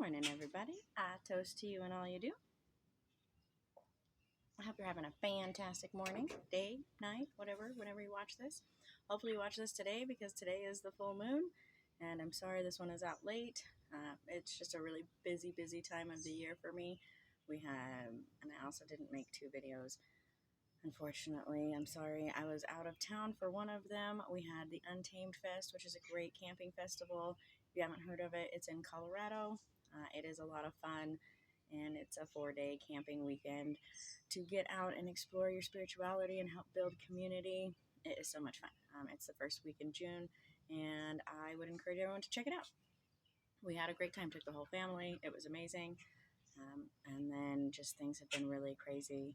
morning, everybody. I toast to you and all you do. I hope you're having a fantastic morning, day, night, whenever you watch this. Hopefully you watch this today because today is the full moon, and I'm sorry this one is out late. It's just a really busy time of the year for me. And I also didn't make 2 videos. Unfortunately, I'm sorry. I was out of town for one of them. We had the Untamed Fest, which is a great camping festival. If you haven't heard of it, it's in Colorado. It is a lot of fun, and it's a 4-day camping weekend to get out and explore your spirituality and help build community. It is so much fun. It's the first week in June, and I would encourage everyone to check it out. We had a great time, took the whole family. It was amazing. And then just things have been really crazy.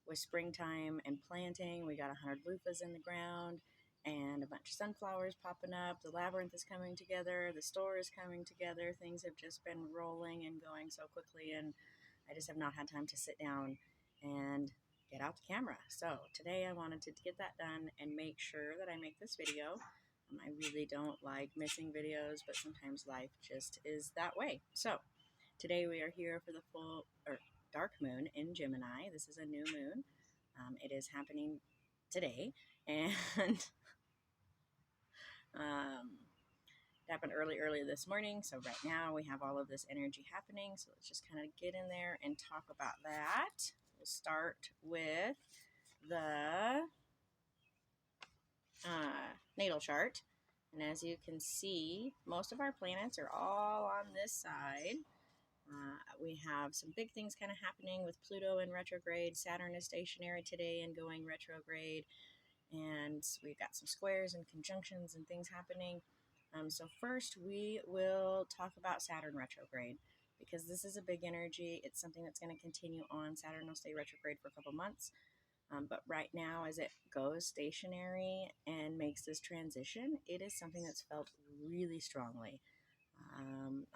With springtime and planting, we got 100 loofahs in the ground and a bunch of sunflowers popping up. The labyrinth is coming together. The store is coming together. Things have just been rolling and going so quickly, and I just have not had time to sit down and get out the camera. So today I wanted to get that done and make sure that I make this video. I really don't like missing videos, but sometimes life just is that way. So today we are here for the dark moon in Gemini. This is a new moon. It is happening today, and it happened early this morning. So right now we have all of this energy happening. So let's just kind of get in there and talk about that. We'll start with the natal chart. And as you can see, most of our planets are all on this side. We have some big things kind of happening with Pluto in retrograde. Saturn is stationary today and going retrograde. And we've got some squares and conjunctions and things happening. So first we will talk about Saturn retrograde, because this is a big energy. It's something that's going to continue on. Saturn will stay retrograde for a couple months. But right now, as it goes stationary and makes this transition, it is something that's felt really strongly.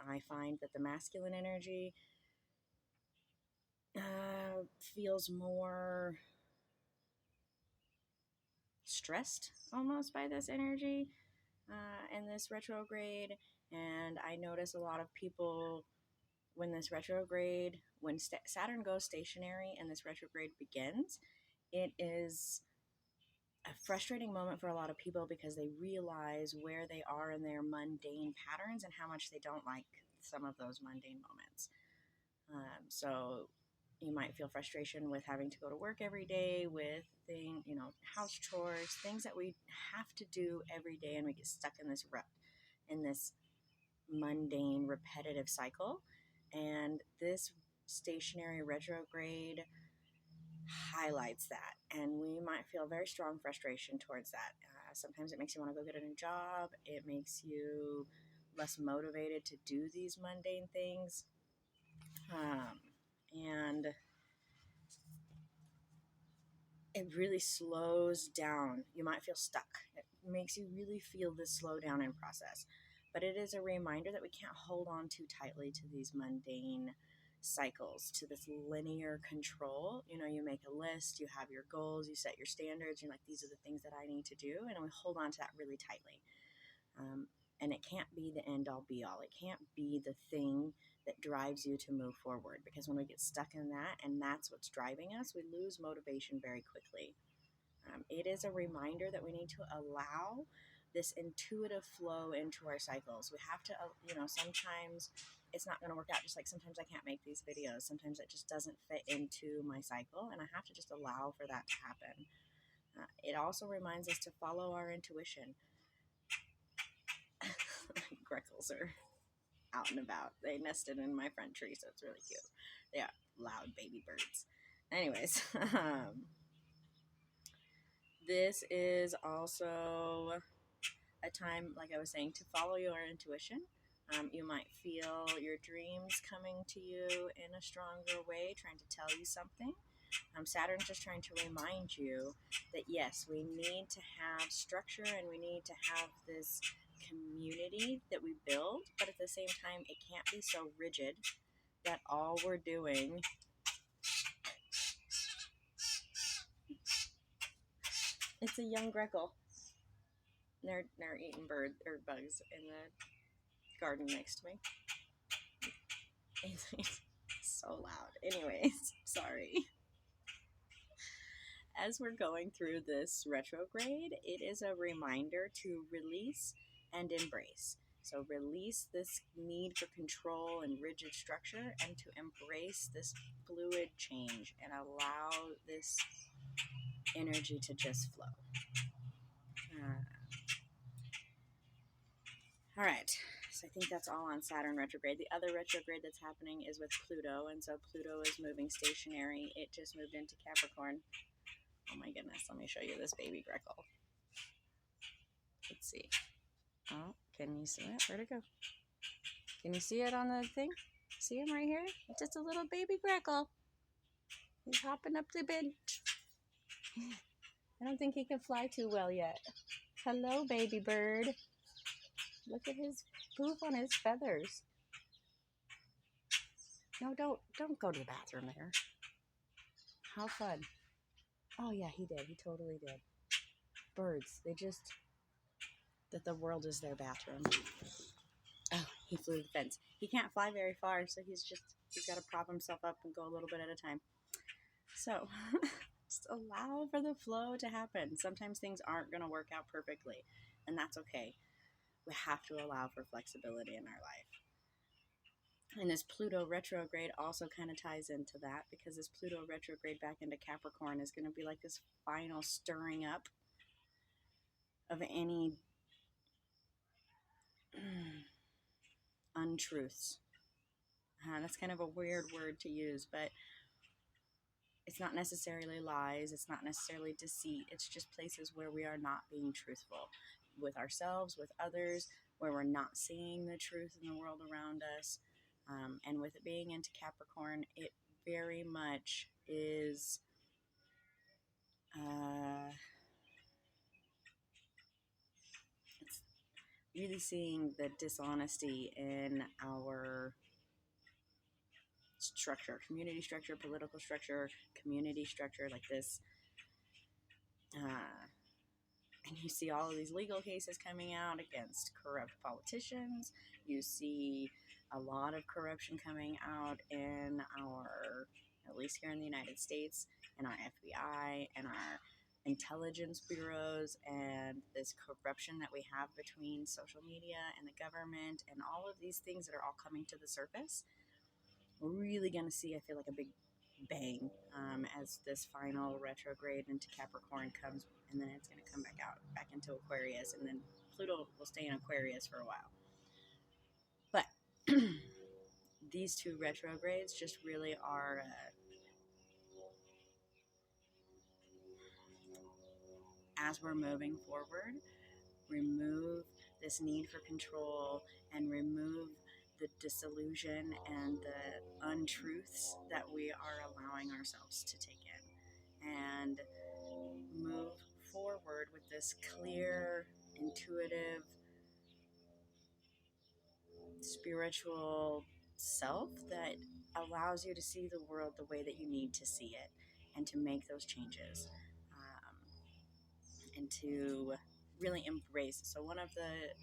I find that the masculine energy feels more stressed almost by this energy and this retrograde. And I notice a lot of people when Saturn goes stationary and this retrograde begins, it is a frustrating moment for a lot of people because they realize where they are in their mundane patterns and how much they don't like some of those mundane moments. So you might feel frustration with having to go to work every day, with house chores, things that we have to do every day, and we get stuck in this mundane, repetitive cycle. And this stationary retrograde highlights that, and we might feel very strong frustration towards that. Sometimes it makes you want to go get a new job. It makes you less motivated to do these mundane things, and it really slows down. You might feel stuck. It makes you really feel this slowdown in process, but it is a reminder that we can't hold on too tightly to these mundane cycles, to this linear control. You make a list, you have your goals, you set your standards, you're like, these are the things that I need to do, and we hold on to that really tightly. And it can't be the end all be all. It can't be the thing that drives you to move forward, because when we get stuck in that and that's what's driving us, we lose motivation very quickly. It is a reminder that we need to allow this intuitive flow into our cycles. We have to, sometimes it's not going to work out. Just like sometimes I can't make these videos. Sometimes it just doesn't fit into my cycle, and I have to just allow for that to happen. It also reminds us to follow our intuition. Greckles are out and about. They nested in my front tree, so it's really cute. They are loud baby birds. Anyways, this is also a time, like I was saying, to follow your intuition. You might feel your dreams coming to you in a stronger way, trying to tell you something. Saturn's just trying to remind you that yes, we need to have structure and we need to have this community that we build, but at the same time, it can't be so rigid that all we're doing it's a young Greckle. They're eating bugs in the garden next to me. It's so loud. Anyways, sorry. As we're going through this retrograde, it is a reminder to release and embrace. So, release this need for control and rigid structure, and to embrace this fluid change and allow this energy to just flow. All right. So, I think that's all on Saturn retrograde. The other retrograde that's happening is with Pluto, and so Pluto is moving stationary. It just moved into Capricorn. Oh my goodness, let me show you this baby Greckle. Let's see. Oh, can you see it? Where'd it go? Can you see it on the thing? See him right here? It's just a little baby Greckle. He's hopping up the bench. I don't think he can fly too well yet. Hello, baby bird. Look at his poof on his feathers. No, don't go to the bathroom there. How fun. Oh yeah, he did. He totally did. Birds, that the world is their bathroom. Oh, he flew the fence. He can't fly very far, so he's got to prop himself up and go a little bit at a time. So, just allow for the flow to happen. Sometimes things aren't going to work out perfectly, and that's okay. We have to allow for flexibility in our life. And this Pluto retrograde also kind of ties into that, because this Pluto retrograde back into Capricorn is going to be like this final stirring up of any untruths. That's kind of a weird word to use, but it's not necessarily lies. It's not necessarily deceit. It's just places where we are not being truthful with ourselves, with others, where we're not seeing the truth in the world around us. And with it being into Capricorn, it very much is it's really seeing the dishonesty in our structure, community structure, political structure, community structure, like this. And you see all of these legal cases coming out against corrupt politicians. You see a lot of corruption coming out in our, at least here in the United States, in our FBI and our intelligence bureaus, and this corruption that we have between social media and the government, and all of these things that are all coming to the surface. We're really going to see, I feel like, a big bang as this final retrograde into Capricorn comes, and then it's going to come back into Aquarius, and then Pluto will stay in Aquarius for a while. But these two retrogrades just really are as we're moving forward, remove this need for control and remove the disillusion and the untruths that we are allowing ourselves to take in, and move forward with this clear, intuitive, spiritual self that allows you to see the world the way that you need to see it, and to make those changes, and to really embrace. So one of the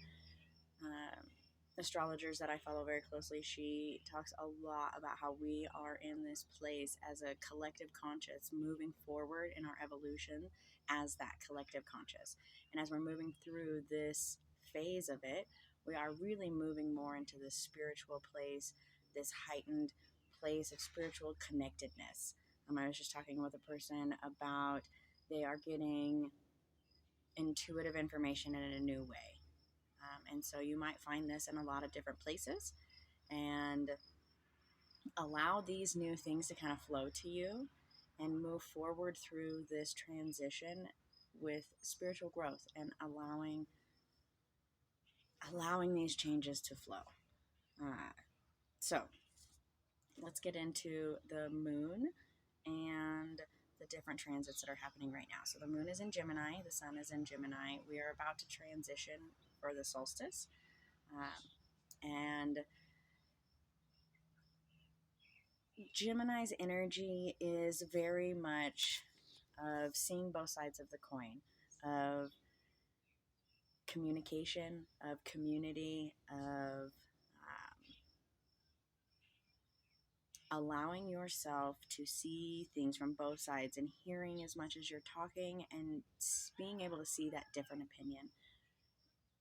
astrologers that I follow very closely, she talks a lot about how we are in this place as a collective conscious, moving forward in our evolution as that collective conscious. And as we're moving through this phase of it, we are really moving more into this spiritual place, this heightened place of spiritual connectedness. I was just talking with a person about they are getting intuitive information in a new way. And so you might find this in a lot of different places, and allow these new things to kind of flow to you and move forward through this transition with spiritual growth, and allowing these changes to flow. So let's get into the moon and the different transits that are happening right now. So the moon is in Gemini, the sun is in Gemini. We are about to transition for the solstice. And Gemini's energy is very much of seeing both sides of the coin, of communication, of community, of allowing yourself to see things from both sides and hearing as much as you're talking and being able to see that different opinion.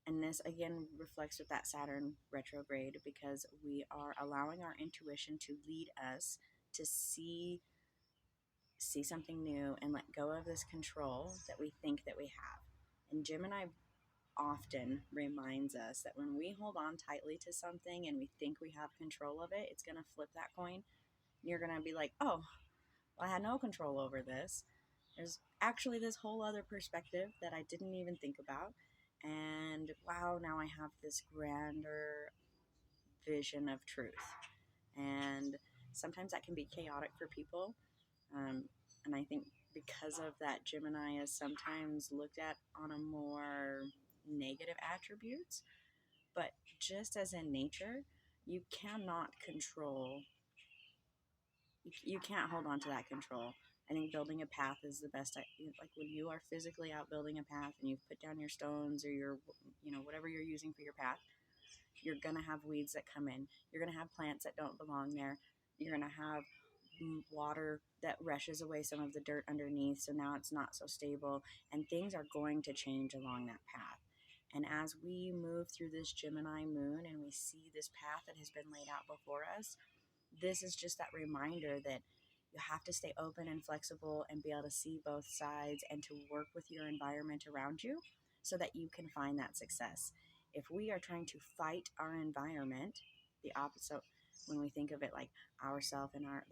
And this again reflects with that Saturn retrograde, because we are allowing our intuition to lead us to see something new and let go of this control that we think that we have. And Gemini often reminds us that when we hold on tightly to something and we think we have control of it, it's going to flip that coin. You're going to be like, oh, well, I had no control over this. There's actually this whole other perspective that I didn't even think about. And wow, now I have this grander vision of truth. And sometimes that can be chaotic for people. And I think because of that, Gemini is sometimes looked at on a more negative attributes. But just as in nature, you cannot control, you can't hold on to that control. I think building a path is the best. Like when you are physically out building a path and you've put down your stones or your, whatever you're using for your path, you're going to have weeds that come in. You're going to have plants that don't belong there. You're going to have water that rushes away some of the dirt underneath, so now it's not so stable, and things are going to change along that path. And as we move through this Gemini moon and we see this path that has been laid out before us, this is just that reminder that you have to stay open and flexible and be able to see both sides and to work with your environment around you so that you can find that success. If we are trying to fight our environment, the opposite, when we think of it like ourself and our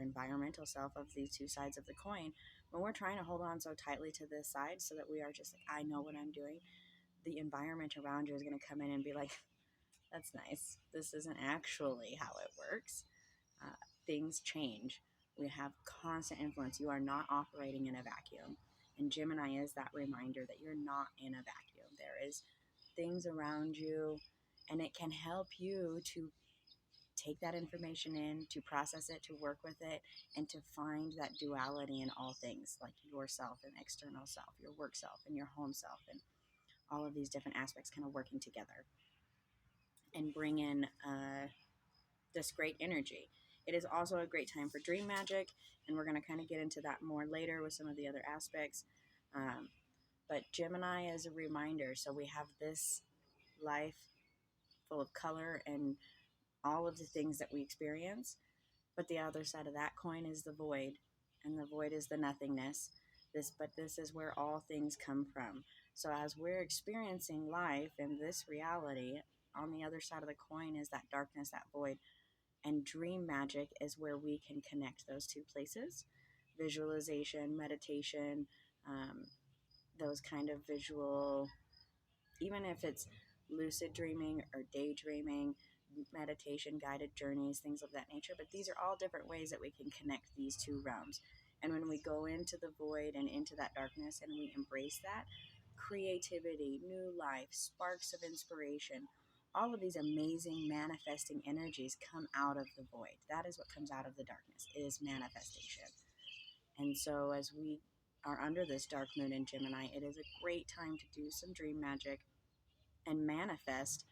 environmental self of these two sides of the coin, when we're trying to hold on so tightly to this side so that we are just like, I know what I'm doing, the environment around you is going to come in and be like, that's nice. This isn't actually how it works. Things change. We have constant influence. You are not operating in a vacuum. And Gemini is that reminder that you're not in a vacuum. There is things around you, and it can help you to take that information in, to process it, to work with it, and to find that duality in all things, like yourself and external self, your work self and your home self, and all of these different aspects kind of working together and bring in this great energy. It is also a great time for dream magic, and we're going to kind of get into that more later with some of the other aspects. But Gemini is a reminder. So we have this life full of color and all of the things that we experience. But the other side of that coin is the void, and the void is the nothingness. But this is where all things come from. So as we're experiencing life in this reality, on the other side of the coin is that darkness, that void. And dream magic is where we can connect those two places. Visualization, meditation, those kind of visual, even if it's lucid dreaming or daydreaming, meditation, guided journeys, things of that nature. But these are all different ways that we can connect these two realms. And when we go into the void and into that darkness and we embrace that, creativity, new life, sparks of inspiration, all of these amazing manifesting energies come out of the void. That is what comes out of the darkness, is manifestation. And so as we are under this dark moon in Gemini, it is a great time to do some dream magic and manifest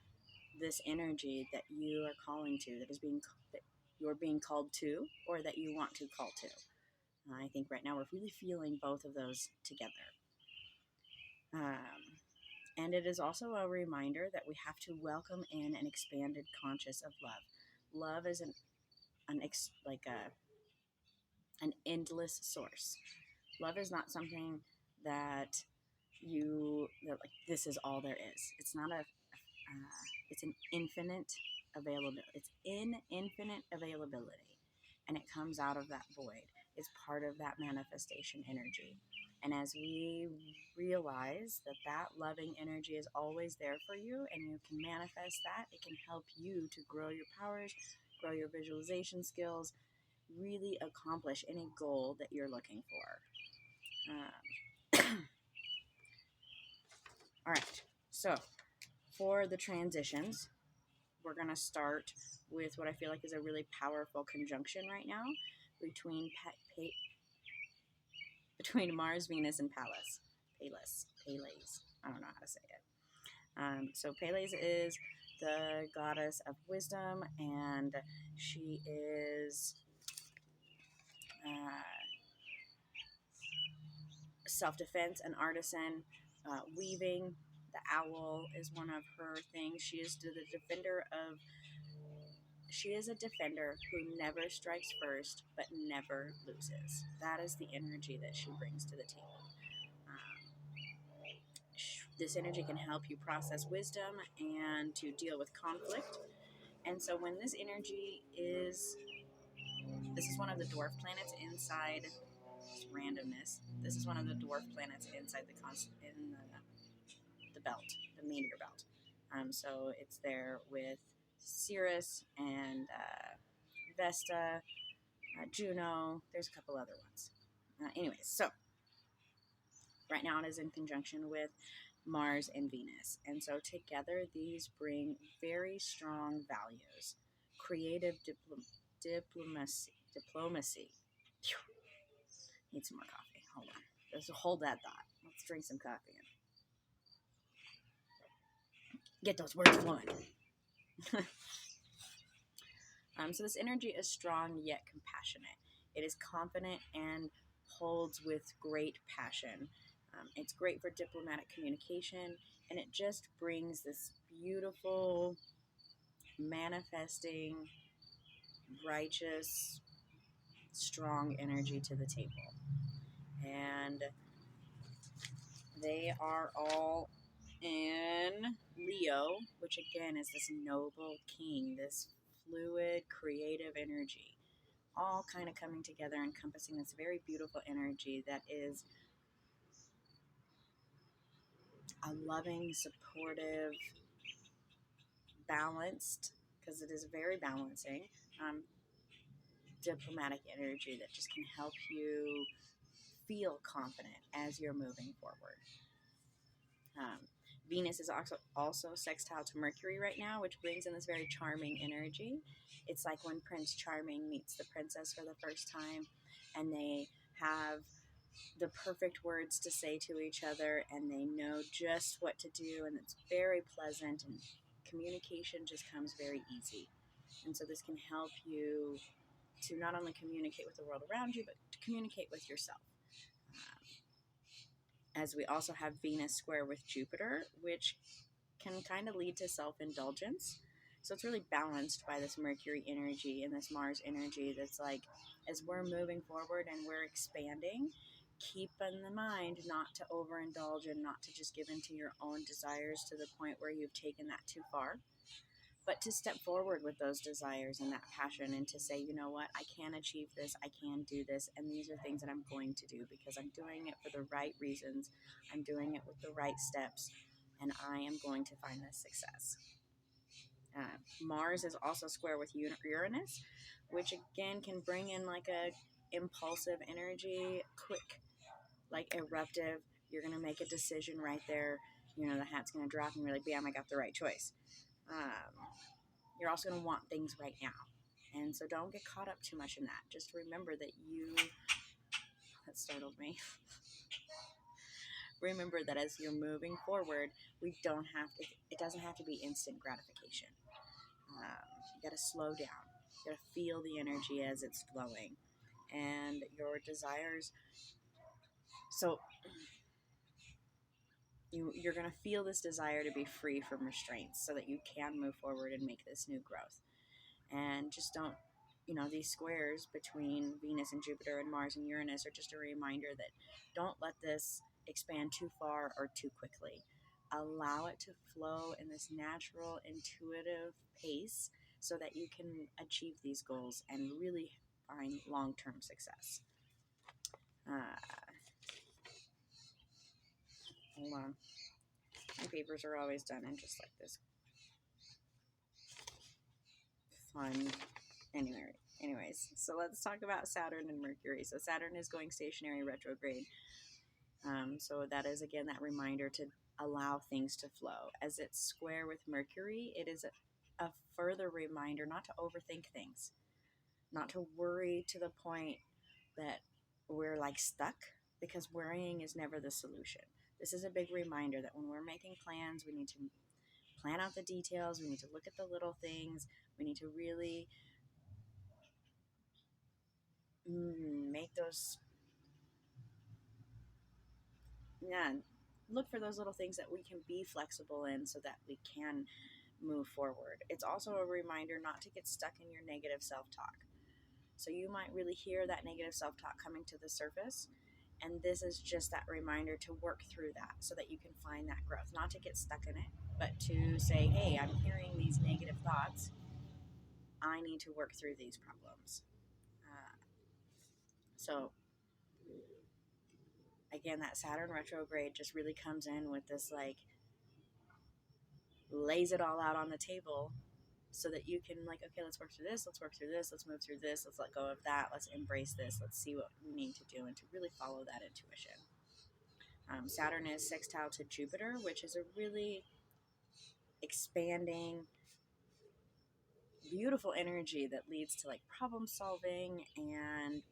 this energy that you are calling to, that you're being called to, or that you want to call to. I think right now we're really feeling both of those together. And it is also a reminder that we have to welcome in an expanded conscious of love. Love is an endless source. Love is not something that like this is all there is. It's not it's an infinite availability. It's in infinite availability, and it comes out of that void. It's part of that manifestation energy. And as we realize that that loving energy is always there for you and you can manifest that, it can help you to grow your powers, grow your visualization skills, really accomplish any goal that you're looking for. All right, so for the transitions, we're going to start with what I feel like is a really powerful conjunction right now between Mars, Venus, and Pallas. I don't know how to say it. So Pallas is the goddess of wisdom, and she is self-defense, an artisan, weaving. The owl is one of her things. She is she is a defender who never strikes first but never loses. That is the energy that she brings to the table. This energy can help you process wisdom and to deal with conflict. And so when this is one of the dwarf planets inside, just randomness. This is one of the dwarf planets inside the belt, the meteor belt. So it's there with Sirius and Vesta, Juno. There's a couple other ones. Anyways, so right now it is in conjunction with Mars and Venus. And so together these bring very strong values. Creative diplomacy. Phew. Need some more coffee. Hold on. Just hold that thought. Let's drink some coffee and get those words flowing. So this energy is strong yet compassionate. It is confident and holds with great passion. It's great for diplomatic communication, and it just brings this beautiful, manifesting, righteous, strong energy to the table. And they are all in Leo, which again is this noble king, this fluid, creative energy, all kind of coming together, encompassing this very beautiful energy that is a loving, supportive, balanced, because it is very balancing, diplomatic energy that just can help you feel confident as you're moving forward. Venus is also sextile to Mercury right now, which brings in this very charming energy. It's like when Prince Charming meets the princess for the first time, and they have the perfect words to say to each other, and they know just what to do, and it's very pleasant, and communication just comes very easy. And so this can help you to not only communicate with the world around you, but to communicate with yourself. As we also have Venus square with Jupiter, which can kind of lead to self-indulgence. So it's really balanced by this Mercury energy and this Mars energy that's like, as we're moving forward and we're expanding, keep in mind not to overindulge and not to just give into your own desires to the point where you've taken that too far, but to step forward with those desires and that passion and to say, you know what, I can achieve this, I can do this, and these are things that I'm going to do because I'm doing it for the right reasons, I'm doing it with the right steps, and I am going to find this success. Mars is also square with Uranus, which again can bring in like a impulsive energy, quick, like eruptive. You're going to make a decision right there. You know, the hat's going to drop and you're like, bam, I got the right choice. You're also going to want things right now. And so don't get caught up too much in that. Just remember that that startled me. Remember that as you're moving forward, it doesn't have to be instant gratification. You got to slow down. You got to feel the energy as it's flowing. And your desires. So you're going to feel this desire to be free from restraints so that you can move forward and make this new growth. And just don't, these squares between Venus and Jupiter and Mars and Uranus are just a reminder that don't let this expand too far or too quickly. Allow it to flow in this natural, intuitive pace so that you can achieve these goals and really find long-term success. Hold on. My papers are always done in just like this fun. Anyways, so let's talk about Saturn and Mercury. So Saturn is going stationary retrograde. So that is, again, that reminder to allow things to flow. As it's square with Mercury, it is a further reminder not to overthink things, not to worry to the point that we're like stuck, because worrying is never the solution. This is a big reminder that when we're making plans, we need to plan out the details. We need to look at the little things. We need to really make those, yeah, look for those little things that we can be flexible in so that we can move forward. It's also a reminder not to get stuck in your negative self-talk. So you might really hear that negative self-talk coming to the surface, and this is just that reminder to work through that so that you can find that growth, not to get stuck in it, but to say, hey, I'm hearing these negative thoughts. I need to work through these problems. So again, that Saturn retrograde just really comes in with this, like, lays it all out on the table so that you can, like, okay, let's work through this, let's work through this, let's move through this, let's let go of that, let's embrace this, let's see what we need to do, and to really follow that intuition. Saturn is sextile to Jupiter, which is a really expanding, beautiful energy that leads to, like, problem solving and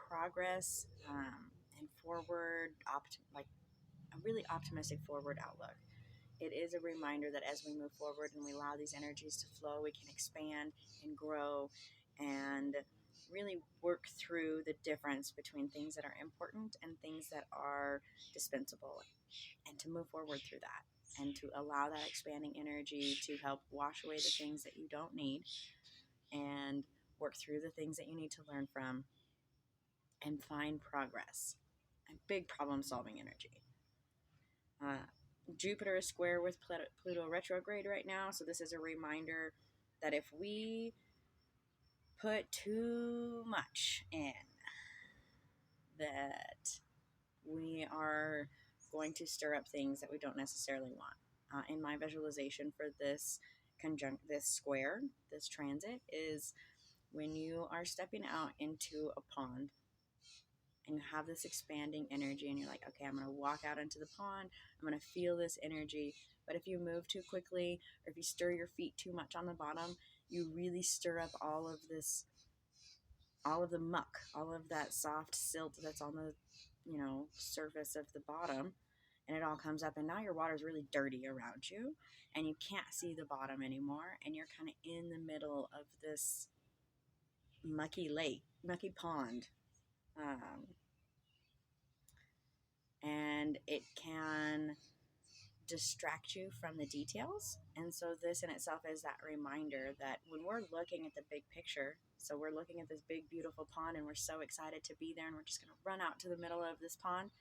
progress, and forward, like a really optimistic forward outlook. It is a reminder that as we move forward and we allow these energies to flow, we can expand and grow and really work through the difference between things that are important and things that are dispensable, and to move forward through that, and to allow that expanding energy to help wash away the things that you don't need and work through the things that you need to learn from and find progress. A big problem solving energy. Jupiter is square with Pluto retrograde right now, so this is a reminder that if we put too much in, that we are going to stir up things that we don't necessarily want. In my visualization for this square, this transit, is when you are stepping out into a pond and you have this expanding energy and you're like, okay, I'm going to walk out into the pond, I'm going to feel this energy. But if you move too quickly, or if you stir your feet too much on the bottom, you really stir up all of this, all of the muck, all of that soft silt that's on the, surface of the bottom, and it all comes up, and now your water is really dirty around you and you can't see the bottom anymore, and you're kind of in the middle of this mucky pond. And it can distract you from the details. And so this in itself is that reminder that when we're looking at the big picture, so we're looking at this big, beautiful pond, and we're so excited to be there, and we're just going to run out to the middle of this pond.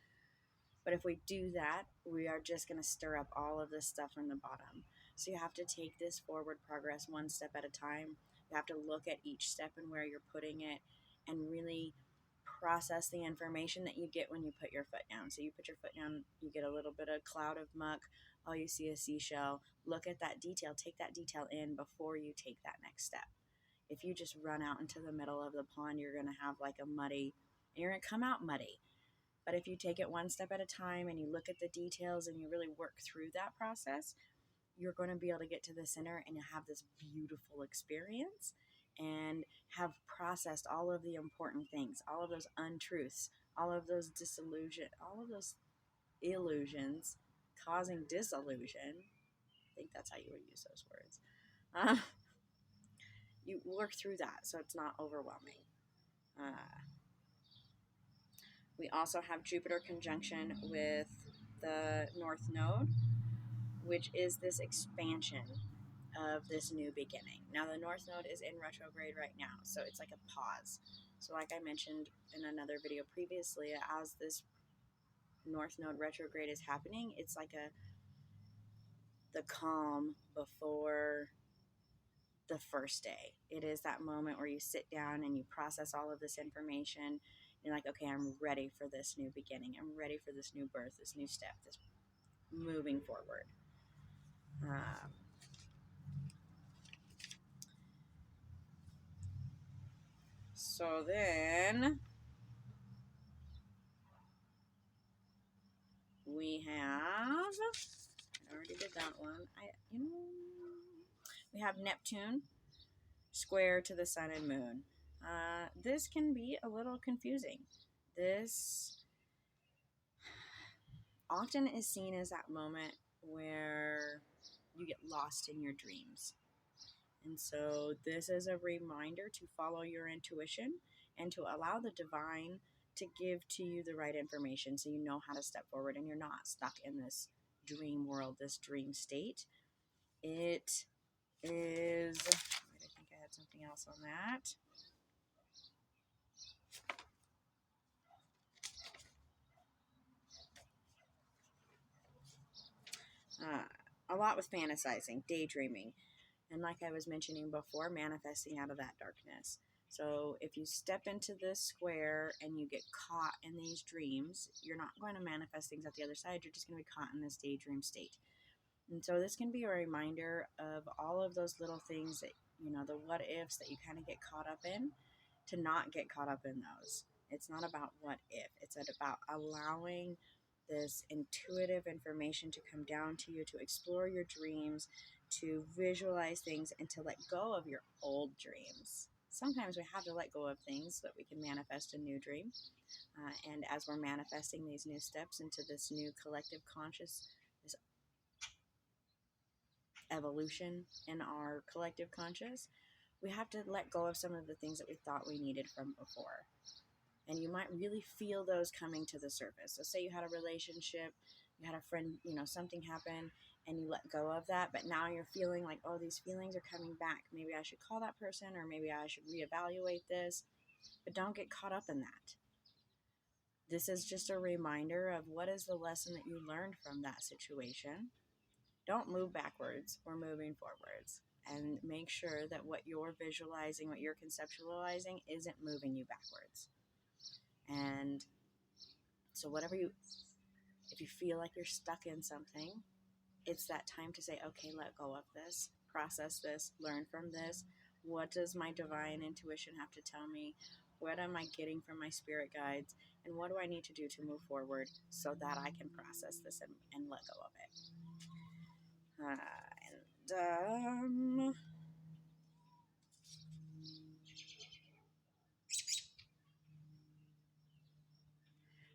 But if we do that, we are just going to stir up all of this stuff from the bottom. So you have to take this forward progress one step at a time. You have to look at each step and where you're putting it, and really process the information that you get when you put your foot down. So you put your foot down, you get a little bit of cloud of muck, all you see is seashell. Look at that detail, take that detail in before you take that next step. If you just run out into the middle of the pond, you're going to have like a muddy, and you're going to come out muddy. But if you take it one step at a time and you look at the details and you really work through that process, you're going to be able to get to the center and have this beautiful experience and have processed all of the important things, all of those untruths, all of those all of those illusions causing disillusion. I think that's how you would use those words. You work through that so it's not overwhelming. We also have Jupiter conjunction with the North Node, which is this expansion of this new beginning. Now, the North Node is in retrograde right now, so it's like a pause. So like I mentioned in another video previously, as this North Node retrograde is happening, it's like the calm before the first day. It is that moment where you sit down and you process all of this information. You're like, okay, I'm ready for this new beginning. I'm ready for this new birth, this new step, this moving forward. So then we have, I already did that one. We have Neptune square to the sun and moon. This can be a little confusing. This often is seen as that moment where you get lost in your dreams. And so this is a reminder to follow your intuition and to allow the divine to give to you the right information so you know how to step forward and you're not stuck in this dream world, this dream state. It is, I think I had something else on that. A lot with fantasizing, daydreaming, and like I was mentioning before, manifesting out of that darkness. So if you step into this square and you get caught in these dreams, you're not going to manifest things at the other side. You're just going to be caught in this daydream state. And so this can be a reminder of all of those little things that, the what ifs that you kind of get caught up in, to not get caught up in those. It's not about what if, it's about allowing this intuitive information to come down to you, to explore your dreams, to visualize things, and to let go of your old dreams. Sometimes we have to let go of things so that we can manifest a new dream. And as we're manifesting these new steps into this new collective conscious, this evolution in our collective conscious, we have to let go of some of the things that we thought we needed from before. And you might really feel those coming to the surface. So say you had a relationship, you had a friend, something happened, and you let go of that, but now you're feeling like, oh, these feelings are coming back. Maybe I should call that person, or maybe I should reevaluate this. But don't get caught up in that. This is just a reminder of what is the lesson that you learned from that situation. Don't move backwards, we're moving forwards. And make sure that what you're visualizing, what you're conceptualizing, isn't moving you backwards. And so if you feel like you're stuck in something, it's that time to say, okay, let go of this, process this, learn from this. What does my divine intuition have to tell me? What am I getting from my spirit guides? And what do I need to do to move forward so that I can process this and let go of it?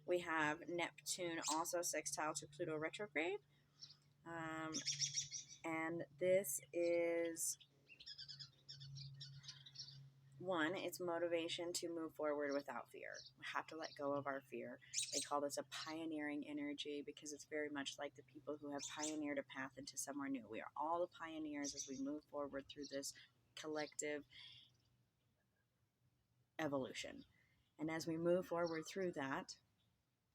We have Neptune also sextile to Pluto retrograde. And this is it's motivation to move forward without fear. We have to let go of our fear. They call this a pioneering energy because it's very much like the people who have pioneered a path into somewhere new. We are all the pioneers as we move forward through this collective evolution. And as we move forward through that,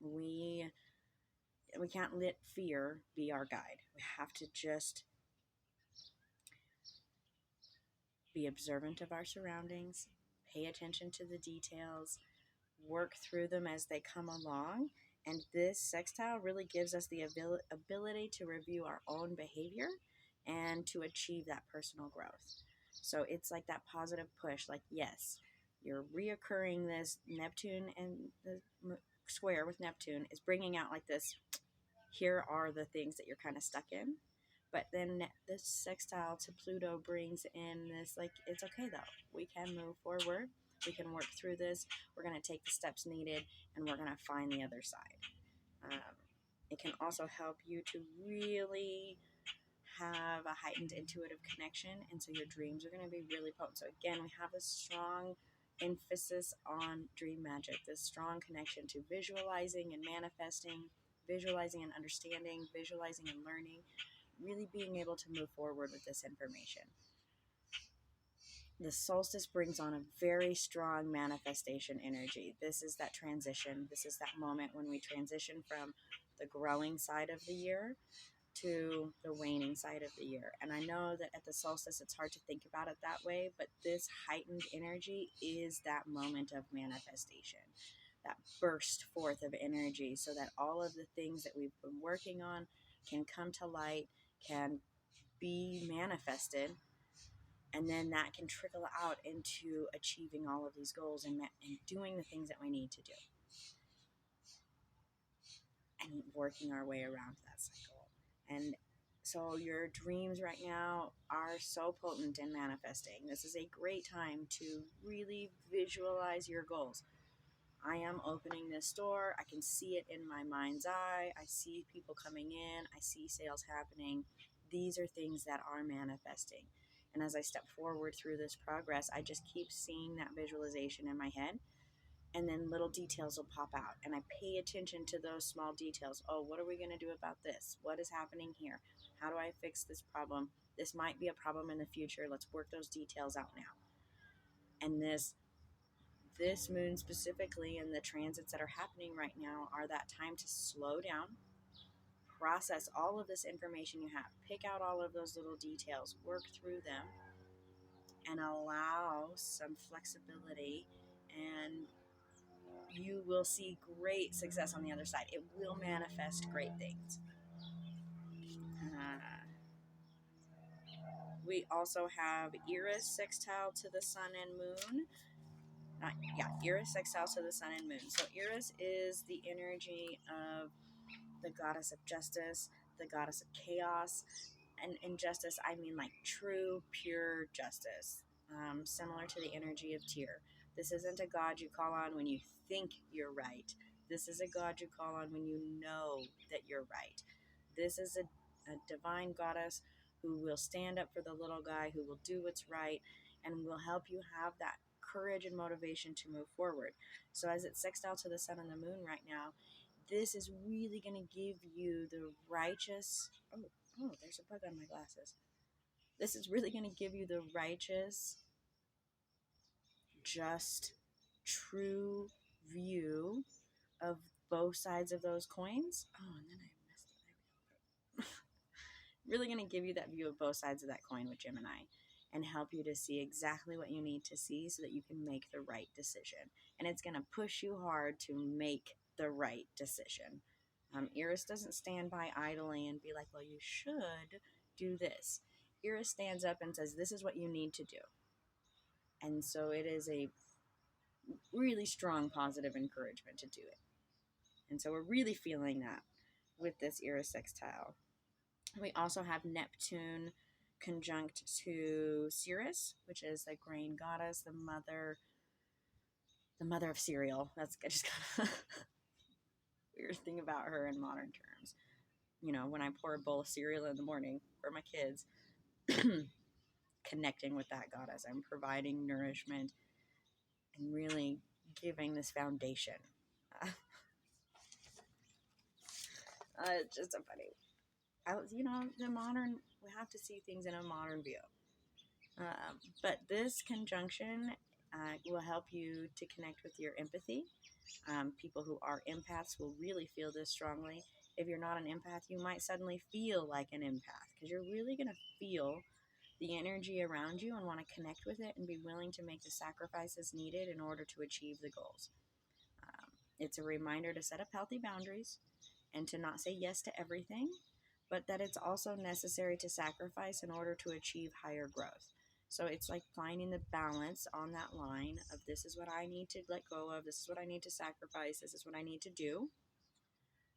we can't let fear be our guide. We have to just be observant of our surroundings, pay attention to the details, work through them as they come along. And this sextile really gives us the ability to review our own behavior and to achieve that personal growth. So it's like that positive push, like, yes, you're reoccurring this Neptune, and the square with Neptune is bringing out like this, here are the things that you're kind of stuck in. But then this sextile to Pluto brings in this, like, it's okay though. We can move forward. We can work through this. We're going to take the steps needed, and we're going to find the other side. It can also help you to really have a heightened intuitive connection, and so your dreams are going to be really potent. So again, we have a strong emphasis on dream magic, this strong connection to visualizing and manifesting, visualizing and understanding, visualizing and learning, really being able to move forward with this information. The solstice brings on a very strong manifestation energy. This is that transition. This is that moment when we transition from the growing side of the year to the waning side of the year. And I know that at the solstice, it's hard to think about it that way, but this heightened energy is that moment of manifestation, that burst forth of energy, so that all of the things that we've been working on can come to light, can be manifested, and then that can trickle out into achieving all of these goals and doing the things that we need to do, and working our way around that cycle. And so your dreams right now are so potent in manifesting. This is a great time to really visualize your goals. I am opening this door. I can see it in my mind's eye. I see people coming in. I see sales happening. these are things that are manifesting. And as I step forward through this progress, I just keep seeing that visualization in my head. And then little details will pop out. And I pay attention to those small details. Oh, what are we going to do about this? What is happening here? How do I fix this problem? This might be a problem in the future. Let's work those details out now. And this moon specifically, and the transits that are happening right now, are that time to slow down, process all of this information you have, pick out all of those little details, work through them, and allow some flexibility, and you will see great success on the other side. It will manifest great things. We also have Eris sextile to the sun and moon. Eris sextile to the sun and moon. So Eris is the energy of the goddess of justice, the goddess of chaos. And in justice, I mean like true, pure justice, similar to the energy of Tyr. This isn't a god you call on when you think you're right. This is a god you call on when you know that you're right. This is a divine goddess who will stand up for the little guy, who will do what's right, and will help you have that courage and motivation to move forward. So as it's sextile to the sun and the moon right now, this is really going to give you the righteous... Oh, there's a bug on my glasses. This is really going to give you the righteous, just, true view of both sides of those coins. Oh, and then I messed it. Really going to give you that view of both sides of that coin with Gemini, and help you to see exactly what you need to see so that you can make the right decision. And it's going to push you hard to make the right decision. Eris doesn't stand by idly and be like, well, you should do this. Eris stands up and says, this is what you need to do. And so it is a really strong positive encouragement to do it. And so we're really feeling that with this Eris sextile. We also have Neptune conjunct to Ceres, which is the grain goddess, the mother of cereal. That's just kind of weird thing about her in modern terms. You know, when I pour a bowl of cereal in the morning for my kids, connecting with that goddess, I'm providing nourishment and really giving this foundation. It's just a funny. We have to see things in a modern view. But this conjunction will help you to connect with your empathy. People who are empaths will really feel this strongly. If you're not an empath, you might suddenly feel like an empath, because you're really going to feel the energy around you and want to connect with it and be willing to make the sacrifices needed in order to achieve the goals. It's a reminder to set up healthy boundaries and to not say yes to everything, but that it's also necessary to sacrifice in order to achieve higher growth. So it's like finding the balance on that line of, this is what I need to let go of, this is what I need to sacrifice, this is what I need to do,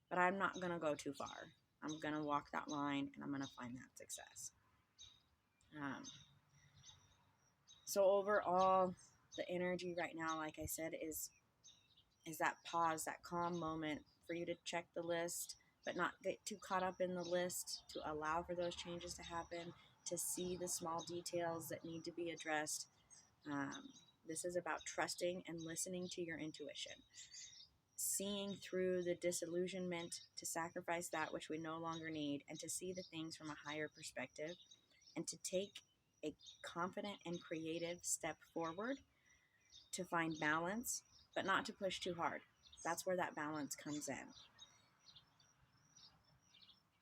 but I'm not going to go too far. I'm going to walk that line, and I'm going to find that success. So overall, the energy right now, like I said, is that pause, that calm moment for you to check the list, but not get too caught up in the list, to allow for those changes to happen, to see the small details that need to be addressed. This is about trusting and listening to your intuition, seeing through the disillusionment to sacrifice that which we no longer need, and to see the things from a higher perspective, and to take a confident and creative step forward to find balance, but not to push too hard. That's where that balance comes in.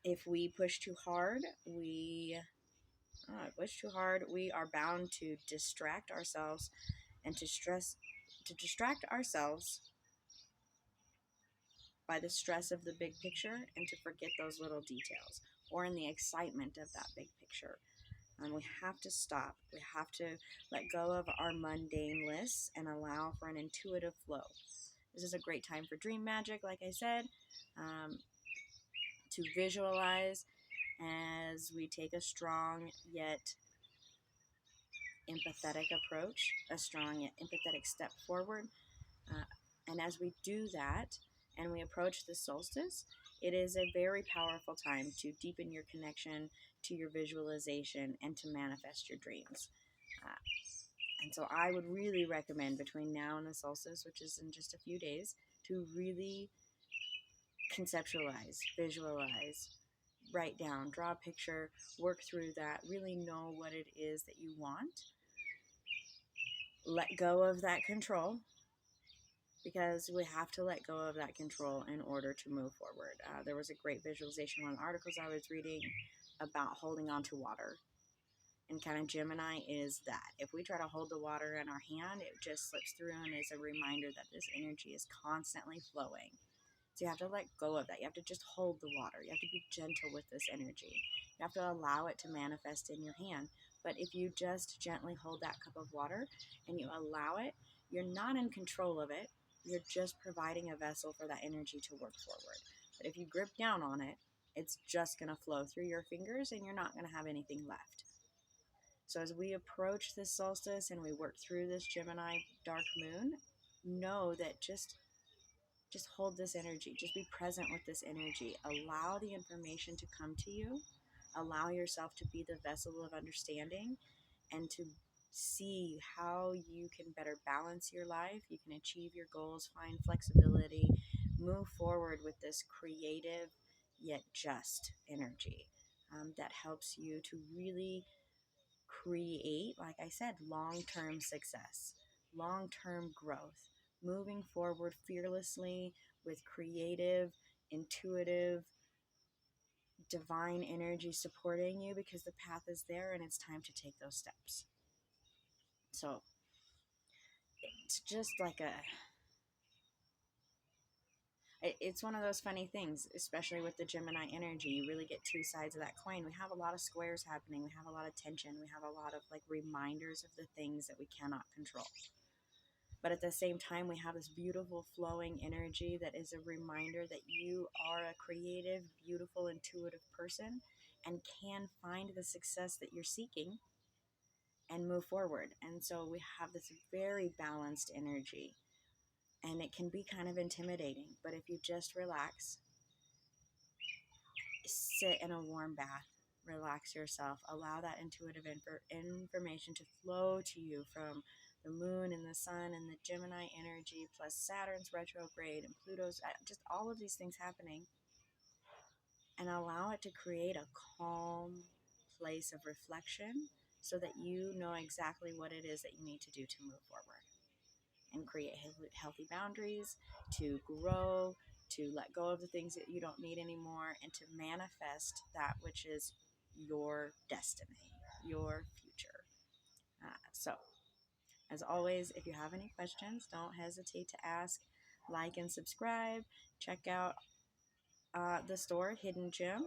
If we push too hard, we are bound to distract ourselves, and to distract ourselves by the stress of the big picture, and to forget those little details, or in the excitement of that big picture. We have to stop. We have to let go of our mundane lists and allow for an intuitive flow. This is a great time for dream magic, like I said, to visualize as we take a strong yet empathetic approach, a strong yet empathetic step forward. And as we do that, and we approach the solstice, It is a very powerful time to deepen your connection to your visualization and to manifest your dreams. Uh, and so I would really recommend between now and the solstice, which is in just a few days, to really conceptualize, visualize, write down, draw a picture, work through that, really know what it is that you want. Let go of that control, because we have to let go of that control in order to move forward. There was a great visualization, one of the articles I was reading about holding on to water. And kind of Gemini is that. If we try to hold the water in our hand, it just slips through and is a reminder that this energy is constantly flowing. So you have to let go of that. You have to just hold the water. You have to be gentle with this energy. You have to allow it to manifest in your hand. But if you just gently hold that cup of water and you allow it, you're not in control of it. You're just providing a vessel for that energy to work forward. But if you grip down on it, it's just going to flow through your fingers and you're not going to have anything left. So as we approach this solstice and we work through this Gemini dark moon, know that just hold this energy. Just be present with this energy. Allow the information to come to you. Allow yourself to be the vessel of understanding and to see how you can better balance your life. You can achieve your goals, find flexibility, move forward with this creative yet just energy that helps you to really create, like I said, long-term success, long-term growth, moving forward fearlessly with creative, intuitive, divine energy supporting you, because the path is there and it's time to take those steps. So it's just like it's one of those funny things, especially with the Gemini energy. You really get two sides of that coin. We have a lot of squares happening. We have a lot of tension. We have a lot of like reminders of the things that we cannot control. But at the same time, we have this beautiful flowing energy that is a reminder that you are a creative, beautiful, intuitive person and can find the success that you're seeking and move forward. And so we have this very balanced energy, and it can be kind of intimidating. But if you just relax, sit in a warm bath, relax yourself, allow that intuitive information to flow to you from the moon and the sun and the Gemini energy, plus Saturn's retrograde and Pluto's, just all of these things happening, and allow it to create a calm place of reflection so that you know exactly what it is that you need to do to move forward and create healthy boundaries, to grow, to let go of the things that you don't need anymore, and to manifest that which is your destiny, your future. So, as always, if you have any questions, don't hesitate to ask, like, and subscribe. Check out the store, Hidden Gem.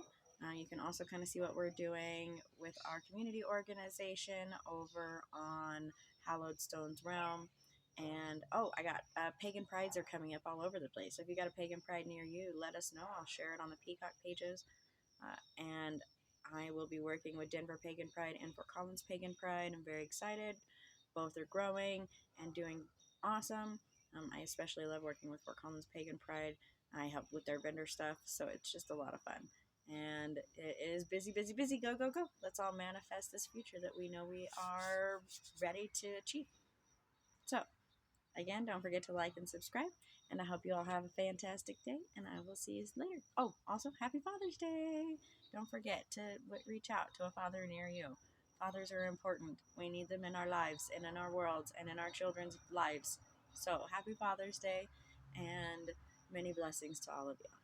You can also kind of see what we're doing with our community organization over on Hallowed Stones Realm. And I got pagan prides are coming up all over the place. So if you got a pagan pride near you, let us know. I'll share it on the Peacock pages. And I will be working with Denver Pagan Pride and Fort Collins Pagan Pride. I'm very excited. Both are growing and doing awesome. I especially love working with Fort Collins Pagan Pride. I help with their vendor stuff, so it's just a lot of fun. And it is busy, busy, busy. Go, go, go. Let's all manifest this future that we know we are ready to achieve. So, again, don't forget to like and subscribe. And I hope you all have a fantastic day, and I will see you later. Oh, also, happy Father's Day. Don't forget to reach out to a father near you. Fathers are important. We need them in our lives and in our worlds and in our children's lives. So, happy Father's Day, and many blessings to all of you.